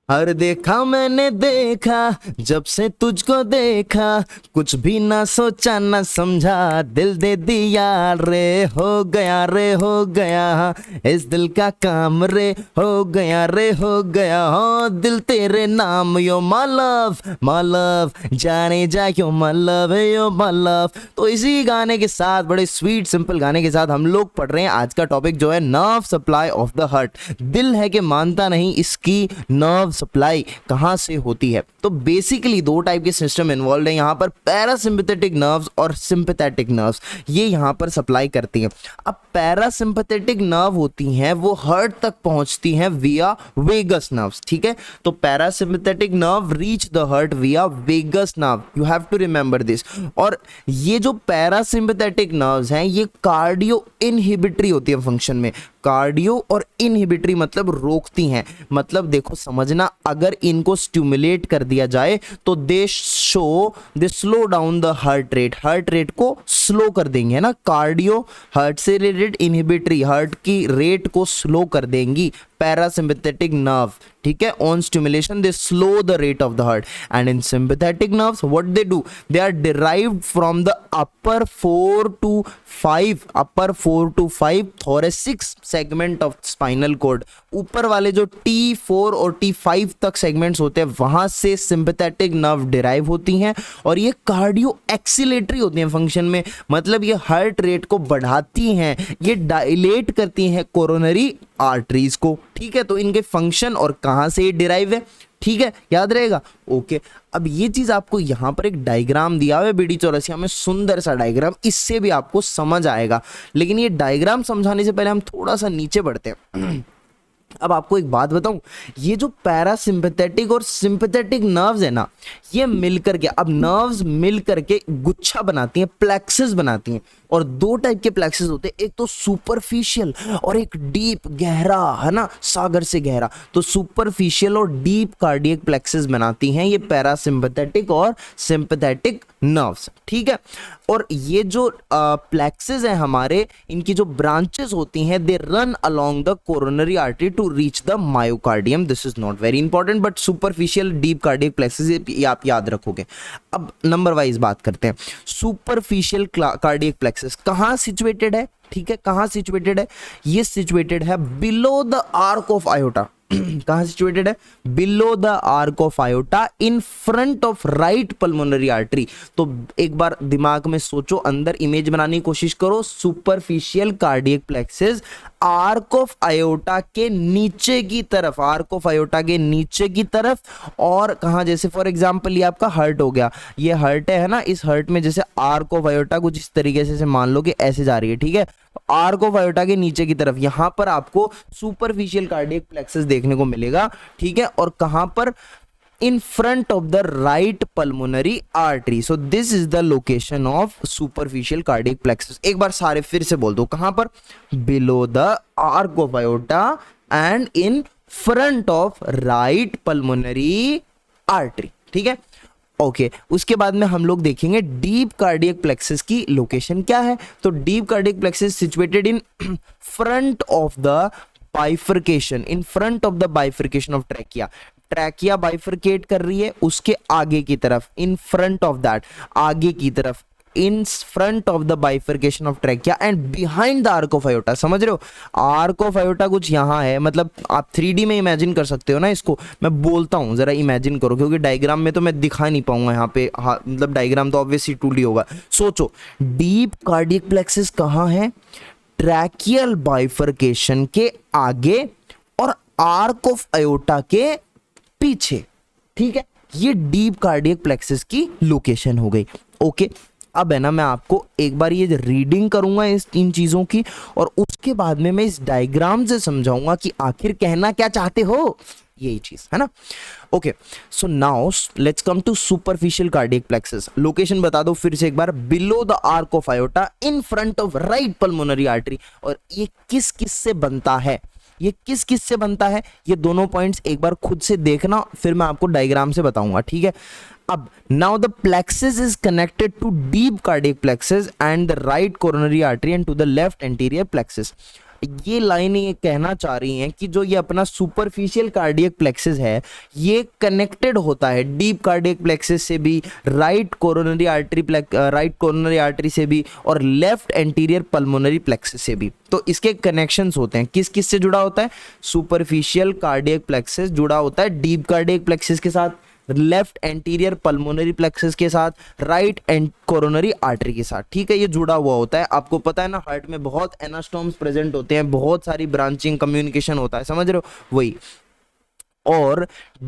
हर देखा मैंने देखा, जब से तुझको देखा, कुछ भी ना सोचा ना समझा, दिल दे दिया रे, हो गया रे, हो गया इस दिल का काम रे, हो गया रे, हो गया हो दिल तेरे नाम, यो माय लव, जाने जा yo my love, yo my love. तो इसी गाने के साथ, बड़े स्वीट सिंपल गाने के साथ हम लोग पढ़ रहे हैं आज का टॉपिक जो है nerve supply of the heart. दिल है कि मानता नहीं, इसकी नर्व सप्लाई कहां से होती है। तो बेसिकली दो टाइप के सिस्टम इन्वॉल्व है यहाँ पर, पैरासिम्पैथेटिक नर्व्स और सिंपैथेटिक नर्व्स, ये यहाँ पर सप्लाई करती हैं। अब पैरासिम्पैथेटिक नर्व होती हैं वो हार्ट तक पहुंचती हैं विया वेगस नर्व्स, ठीक है। तो parasympathetic nerve reach the heart via vagus nerve, you have to remember this. और ये जो पैरासिम्पैथेटिक नर्व्स हैं ये कार्डियो इनहिबिटरी होती है फंक्शन में। कार्डियो और इनहिबिटरी मतलब रोकती हैं, मतलब देखो समझना, अगर इनको स्टिमुलेट कर दिया जाए तो they slow down the heart rate को स्लो कर देंगे, है ना। कार्डियो हार्ट से रिलेटेड, इनहिबिटरी हार्ट की रेट को स्लो कर देंगी पैरासिम्पैथेटिक नर्व, ठीक है। On stimulation they slow the rate of the heart, and in sympathetic nerves what they do, they are derived from the upper 4 to 5 thoracic segment of spinal cord. ऊपर वाले जो T4 और T5 तक segments होते हैं वहां से sympathetic nerve derive होती हैं, और ये कार्डियो एक्सीलेटरी होती हैं फंक्शन में, मतलब ये हार्ट रेट को बढ़ाती हैं, ये डायलेट करती हैं कोरोनरी आर्टरीज को, ठीक है। तो इनके फंक्शन और कहां से ये डिराइव है, ठीक है, याद रहेगा। ओके, अब ये चीज आपको यहां पर एक डायग्राम दिया हुआ है बीडी चौरसिया में, सुंदर सा डायग्राम, इससे भी आपको समझ आएगा। लेकिन ये डायग्राम समझाने से पहले हम थोड़ा सा नीचे बढ़ते हैं। अब आपको एक बात बताऊं, ये जो पैरासिम्पैथेटिक और सिंपैथेटिक नर्व्स है ना, ये मिलकर के, अब नर्व्स मिलकर के गुच्छा बनाती हैं, प्लेक्सेस बनाती हैं। और दो टाइप के प्लेक्सेस होते हैं, एक तो सुपरफिशियल और एक डीप, गहरा, है ना, सागर से गहरा। तो सुपरफिशियल और डीप कार्डियक प्लेक्सेस बनाती हैं ये पैरासिम्पैथेटिक और सिंपैथेटिक नर्व्स, ठीक है। और ये जो प्लेक्सेस हैं हमारे, इनकी जो ब्रांचेस होती हैं, they run along the coronary artery to reach the myocardium. This is not very important, but superficial deep cardiac plexuses ये आप याद रखोगे। अब नंबर वाइज बात करते हैं। सुपरफिशियल कार्डियक प्लेक्सेस कहां सिचुएटेड है, ठीक है, कहां सिचुएटेड है, ये सिचुएटेड है below the arch of iota. कहां सिचुएटेड है, below the arch of aorta, in front of right pulmonary artery. तो एक बार दिमाग में सोचो, अंदर इमेज बनाने की कोशिश करो, superficial cardiac plexuses arch of aorta के नीचे की तरफ, आर्क ऑफ आयोटा के नीचे की तरफ, और कहां, जैसे फॉर एग्जांपल ये आपका हार्ट हो गया, ये हार्ट है ना, इस हार्ट में जैसे आर्क ऑफ आयोटा कुछ इस तरीके से मान लो कि ऐसे जा रही है, ठीक है। आर्क ऑफ आयोटा के नीचे की तरफ यहां पर आपको सुपरफिशियल कार्डियक प्लेक्सेस देखने को मिलेगा, ठीक है। और कहां पर, in front of the right pulmonary artery. So this is the location of superficial cardiac plexus. एक बार सारे फिर से बोल दो, कहां पर, below the arc of aorta and in front of right pulmonary artery, ठीक है। ओके, उसके बाद में हम लोग देखेंगे डीप कार्डियक प्लेक्सस की लोकेशन क्या है। तो deep cardiac plexus situated in front of the bifurcation, in front of the bifurcation of trachea. Trachea bifurcate कर रही है उसके आगे की तरफ, इन फ्रंट ऑफ दैट, आगे की तरफ, इन front of the bifurcation of trachea and behind the arch of iota. समझ रहे हो, आर्क ऑफ आयोटा कुछ यहां है, मतलब आप 3D में इमेजिन कर सकते हो ना इसको, मैं बोलता हूं जरा इमेजिन करो, क्योंकि डायग्राम में तो मैं दिखा नहीं पाऊंगा यहाँ पे, हाँ, मतलब डायग्राम तो ऑब्वियसली 2D होगा। सोचो, डीप कार्डियक प्लेक्सस कहां है, ट्रैकियल बाइफर्केशन के आगे और आर्क ऑफ आयोटा के पीछे, ठीक है। ये डीप कार्डियक प्लेक्सस की लोकेशन हो गई। ओके, अब है ना, मैं आपको एक बार ये रीडिंग करूंगा इन चीजों की, और उसके बाद में मैं इस डायग्राम से समझाऊंगा कि आखिर कहना क्या चाहते हो, यही चीज है ना। Okay, so now let's come to superficial cardiac plexus. Location बता दो फिर से एक बार, below the arch of aorta, in front of right pulmonary artery. और ये किस किस से बनता है, ये किस किस से बनता है, ये दोनों पॉइंट्स एक बार खुद से देखना, फिर मैं आपको डायग्राम से बताऊंगा, ठीक है। अब now the plexus is connected to deep cardiac plexus and the right coronary artery and to the left anterior plexus. ये लाइन ये कहना चाह रही हैं कि जो ये अपना सुपरफिशियल कार्डियक प्लेक्सिस है ये कनेक्टेड होता है डीप कार्डियक प्लेक्सिस से भी, राइट कोरोनरी आर्टरी से भी, और लेफ्ट एंटीरियर पल्मोनरी प्लेक्सिस से भी। तो इसके कनेक्शंस होते हैं, किस किस से जुड़ा होता है? सुपरफिशियल कार्डियक प्लेक्सिस जुड़ा होता है डीप कार्डियक प्लेक्सिस के साथ, लेफ्ट एंटीरियर पल्मोनरी प्लेक्सिस के साथ, राइट एंड कोरोनरी आर्टरी के साथ। ठीक है, ये जुड़ा हुआ होता है। आपको पता है ना, हार्ट में बहुत एनास्टोम्स प्रेजेंट होते हैं, बहुत सारी ब्रांचिंग कम्युनिकेशन होता है, समझ रहे हो? वही। और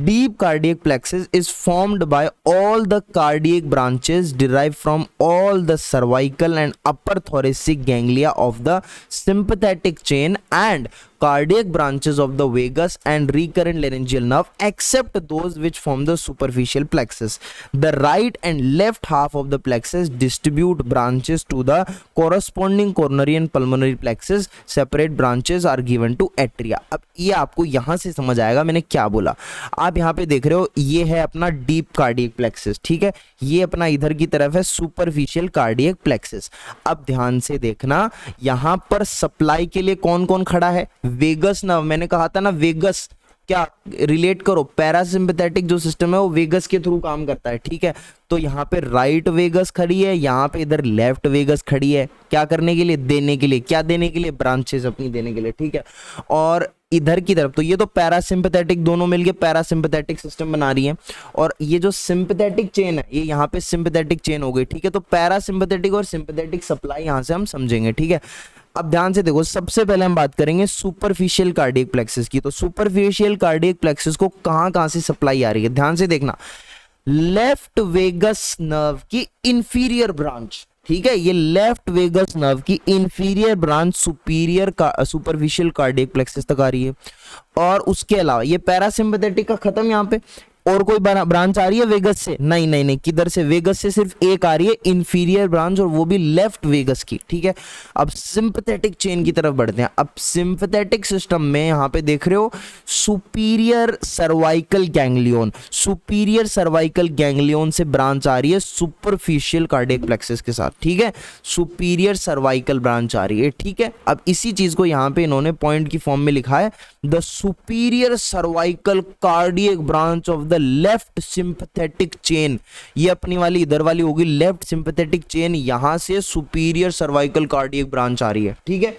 deep cardiac plexus is formed by all the cardiac branches derived from all the cervical and upper thoracic ganglia of the sympathetic chain and cardiac branches of the vagus and recurrent laryngeal nerve except those which form the superficial plexus. The right and left half of the plexus distribute branches to the corresponding coronary and pulmonary plexus. Separate branches are given to atria. अब ये आपको यहाँ से समझ आएगा मैंने क्या बोला। आप यहाँ पे देख रहे हो ये है अपना डीप कार्डियक प्लेक्सिस, ठीक है, ये अपना इधर की तरफ है सुपरफिशियल कार्डियक प्लेक्सिस। अब ध्यान से देखना, यहाँ पर सप्लाई के लिए कौन कौन खड़ा है? Vagus nerve. मैंने कहा था ना वेगस, क्या रिलेट करो, पैरासिम्पथेटिक जो सिस्टम है वो वेगस के थ्रू काम करता है, ठीक है। तो यहाँ पे राइट वेगस खड़ी है, यहाँ पे इधर लेफ्ट वेगस खड़ी है, क्या करने के लिए? देने के लिए। क्या देने के लिए? ब्रांचेस अपनी देने के लिए, ठीक है। और इधर की तरफ तो ये तो पैरासिम्पथेटिक दोनों मिलके पैरासिम्पथेटिक सिस्टम बना रही है, और ये जो सिंपथेटिक चेन है ये यहाँ पे सिंपथेटिक चेन हो गई, ठीक है। तो पैरासिम्पथेटिक और सिंपथेटिक सप्लाई यहाँ से हम समझेंगे, ठीक है। अब ध्यान से देखो, सबसे पहले हम बात करेंगे सुपरफिशियल कार्डियक प्लेक्सिस की। तो सुपरफिशियल कार्डियक प्लेक्सिस को कहां से सप्लाई आ रही है? ध्यान से देखना, लेफ्ट वेगस नर्व की इंफीरियर ब्रांच, ठीक है, ये लेफ्ट वेगस नर्व की inferior branch superficial cardiac plexus तक आ रही है। और उसके अलावा ये पैरासिम्पथेटिक का खत्म, यहाँ पे और कोई ब्रांच आ रही है वेगस से? नहीं नहीं नहीं, किधर से? वेगस से सिर्फ एक आ रही है इंफीरियर ब्रांच, और वो भी लेफ्ट वेगस की, ठीक है। अब सिंपथेटिक चेन की तरफ बढ़ते हैं। अब सिंपथेटिक सिस्टम में यहाँ पे देख रहे हो superior cervical ganglion, superior cervical ganglion से ब्रांच आ रही है सुपरफिशियल कार्डियक प्लेक्सिस के साथ, ठीक है। सुपीरियर सर्वाइकल ब्रांच आ रही है, ठीक है। अब इसी चीज को यहाँ पे इन्होंने पॉइंट की फॉर्म में लिखा है, the superior cervical cardiac branch of the left sympathetic chain. ये अपनी वाली इधर वाली होगी लेफ्ट सिंपथेटिक चेन, यहां से सुपीरियर सर्वाइकल कार्डियक ब्रांच आ रही है, ठीक है।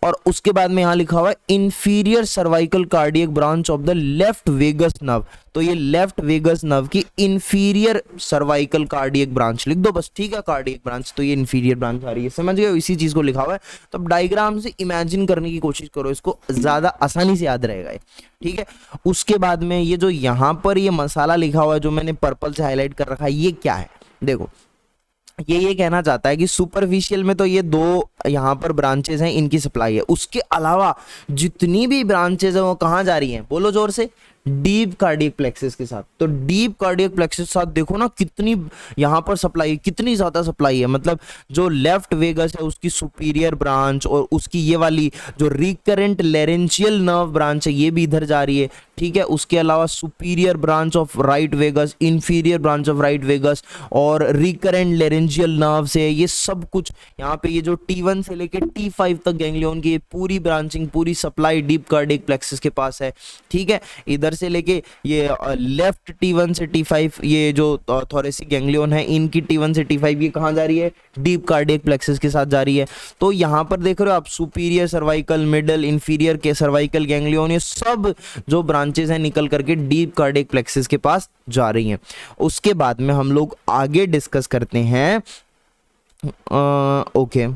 और उसके बाद में यहां लिखा हुआ है inferior cervical cardiac branch of the left vagus nerve. तो ये लेफ्ट वेगस नर्व की इंफीरियर सर्वाइकल कार्डियक ब्रांच लिख दो बस, ठीक है, कार्डियक ब्रांच। तो ये इंफीरियर ब्रांच आ रही है, समझ गए? इसी चीज को लिखा हुआ है। तो अब डायग्राम से इमेजिन करने की कोशिश करो, इसको ज्यादा आसानी से याद रहेगा, ठीक है। उसके बाद में ये जो यहाँ पर ये मसाला लिखा हुआ है जो मैंने पर्पल से हाईलाइट कर रखा है, ये क्या है? देखो, ये कहना चाहता है कि सुपरफिशियल में तो ये दो यहाँ पर ब्रांचेस हैं, इनकी सप्लाई है। उसके अलावा जितनी भी ब्रांचेस हैं वो कहाँ जा रही हैं? बोलो जोर से। डीप कार्डियक प्लेक्सिस के साथ। तो डीप कार्डियक प्लेक्सिस के साथ देखो ना कितनी यहाँ पर सप्लाई, कितनी ज्यादा सप्लाई है। मतलब जो लेफ्ट वेगस है उसकी सुपीरियर ब्रांच और उसकी ये वाली जो रिकरेंट लेरेंशियल नर्व ब्रांच है ये भी इधर जा रही है, ठीक है। उसके अलावा superior branch of right vagus, inferior branch of right vagus और रिकरेंट लेरेंशियल नर्व से ये सब कुछ यहाँ पे, ये जो T1 से लेके T5 तक गैंग्लियन की पूरी ब्रांचिंग, पूरी सप्लाई डीप कार्डियक प्लेक्सिस के पास है, ठीक है। इधर से लेके ये लेफ्ट T1 से T5 ये जो थोरेसिक गैंग्लियन है इनकी T1 से T5 ये कहाँ जा रही है? डीप कार्डियक प्लेक्सिस के साथ जा रही है। तो यहाँ पर देख रहे हो आप सुपीरियर सर्वाइकल, मिडल, इंफीरियर के सर्वाइकल गैंग्लियन, ये सब जो ब्रांचेस हैं निकल करके डीप कार्डियक प्लेक्सिस के पास जा रही हैं। उसके बाद में हम लोग आगे डिस्कस करते हैं ओके।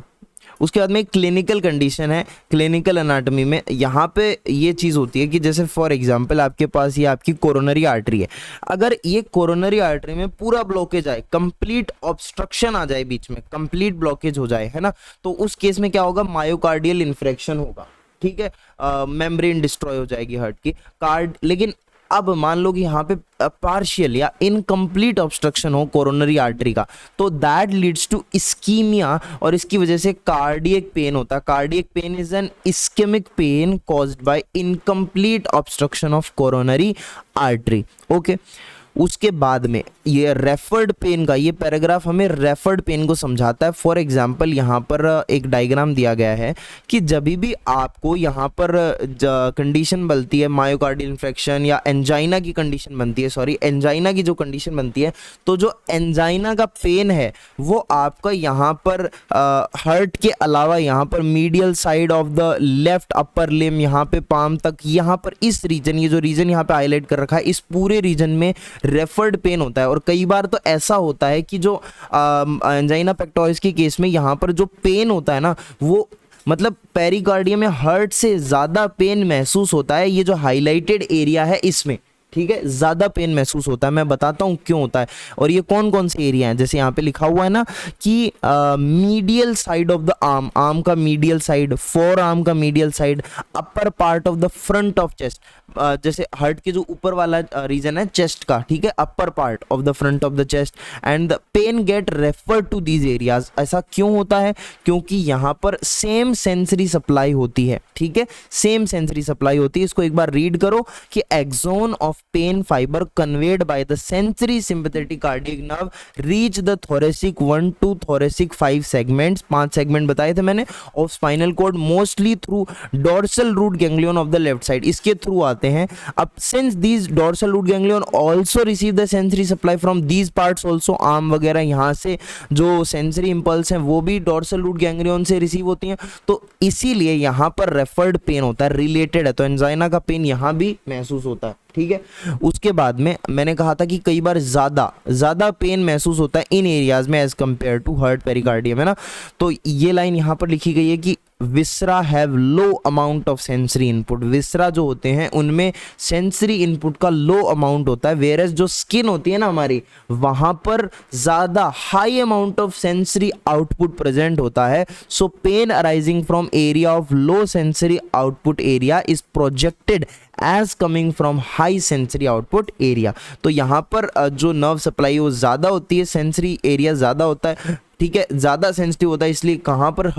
उसके बाद में एक क्लिनिकल कंडीशन है, क्लिनिकल एनाटॉमी में यहाँ पे ये चीज़ होती है कि जैसे फॉर एग्जांपल आपके पास ये आपकी कोरोनरी आर्टरी है, अगर ये कोरोनरी आर्टरी में पूरा ब्लॉकेज आए, कंप्लीट ऑब्स्ट्रक्शन आ जाए बीच में, कंप्लीट ब्लॉकेज हो जाए, है ना, तो उस केस में क्या होगा? मायोकार्डियल इन्फ्रेक्शन होगा, ठीक है, मेम्ब्रेन डिस्ट्रॉय हो जाएगी हार्ट की कार्ड। लेकिन अब मान लो कि यहाँ पे पार्शियल या इनकम्प्लीट ऑब्स्ट्रक्शन हो कोरोनरी आर्टरी का, तो दैट लीड्स टू इस्कीमिया और इसकी वजह से कार्डियक पेन होता है। Cardiac pain is an ischemic pain caused by incomplete obstruction of coronary artery, okay. उसके बाद में ये रेफर्ड पेन का, ये पैराग्राफ हमें रेफर्ड पेन को समझाता है। फॉर एग्जांपल यहाँ पर एक डायग्राम दिया गया है कि जब भी आपको यहाँ पर कंडीशन बनती है मायोकार्डियल इन्फेक्शन या एंजाइना की कंडीशन बनती है, सॉरी एंजाइना की जो कंडीशन बनती है, तो जो एंजाइना का पेन है वो आपका यहाँ पर हार्ट के अलावा यहाँ पर medial side of the left upper limb, यहाँ पे पाम तक, यहाँ पर इस रीजन, ये जो रीजन यहाँ पे हाईलाइट कर रखा है, इस पूरे रीजन में रेफर्ड पेन होता है। और कई बार तो ऐसा होता है कि जो एंजाइना पेक्टोरिस के केस में यहाँ पर जो पेन होता है ना, वो मतलब पेरिकार्डियम में हार्ट से ज़्यादा पेन महसूस होता है, ये जो हाईलाइटेड एरिया है इसमें, ठीक है, ज़्यादा पेन महसूस होता है। मैं बताता हूँ क्यों होता है और ये कौन कौन से एरिया हैं। जैसे यहाँ पे लिखा हुआ है ना कि medial side of the arm, arm का मीडियल साइड, फोर आर्म का medial side, upper part of the front of chest, जैसे हार्ट के जो ऊपर वाला रीजन है चेस्ट का, ठीक है, upper part of the front of the chest, and the pain get referred to these areas. ऐसा क्यों होता है? क्योंकि यहाँ पर सेम सेंसरी सप्लाई होती है, ठीक है, सेम सेंसरी सप्लाई होती है। इसको एक बार रीड करो कि axon of pain fiber conveyed by the sensory sympathetic cardiac nerve reach the thoracic 1 to thoracic 5 segments, 5 segment बताए थे मैंने, of spinal cord mostly through dorsal root ganglion of the left side, इसके थ्रू आते हैं। अब since these dorsal root ganglion also receive the sensory supply from these parts also, arm वगैरह यहाँ से जो सेंसरी इंपल्स हैं वो भी डोर्सल रूट गैंग्लियन से रिसीव होती हैं, तो इसीलिए यहाँ पर रेफर्ड पेन होता है, रिलेटेड है, तो एंजाइना का पेन यहाँ भी महसूस होता है, ठीक है। उसके बाद में मैंने कहा था कि कई बार ज़्यादा पेन महसूस होता है इन एरियाज में as compare to heart pericardium, है ना। तो ये लाइन यहाँ पर लिखी गई है कि viscera have low amount of sensory input, viscera जो होते हैं उनमें सेंसरी इनपुट का लो अमाउंट होता है, वेरस जो स्किन होती है ना हमारी, वहाँ पर ज़्यादा high amount of sensory output present होता है। So pain arising from area of low sensory output area is projected as coming from high sensory output area. तो यहाँ पर जो नर्व सप्लाई वो ज़्यादा होती है, सेंसरी एरिया ज़्यादा होता है, ठीक है, ज़्यादा सेंसिटिव होता है, इसलिए कहाँ पर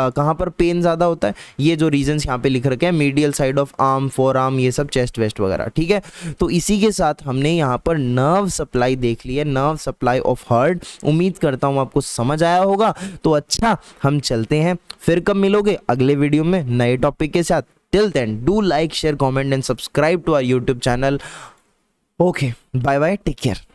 कहाँ पर पेन ज़्यादा होता है, ये जो रीजन्स यहाँ पे लिख रखे हैं, medial side of arm, four arm, ये सब चेस्ट वेस्ट वगैरह, ठीक है। तो इसी के साथ हमने यहाँ पर नर्व सप्लाई देख ली है, नर्व सप्लाई ऑफ हार्ट। उम्मीद करता हूँ आपको समझ आया होगा। तो अच्छा, हम चलते हैं, फिर कब मिलोगे अगले वीडियो में नए टॉपिक के साथ। Till then, do like, share, comment and subscribe to our YouTube channel. Okay, bye bye, take care.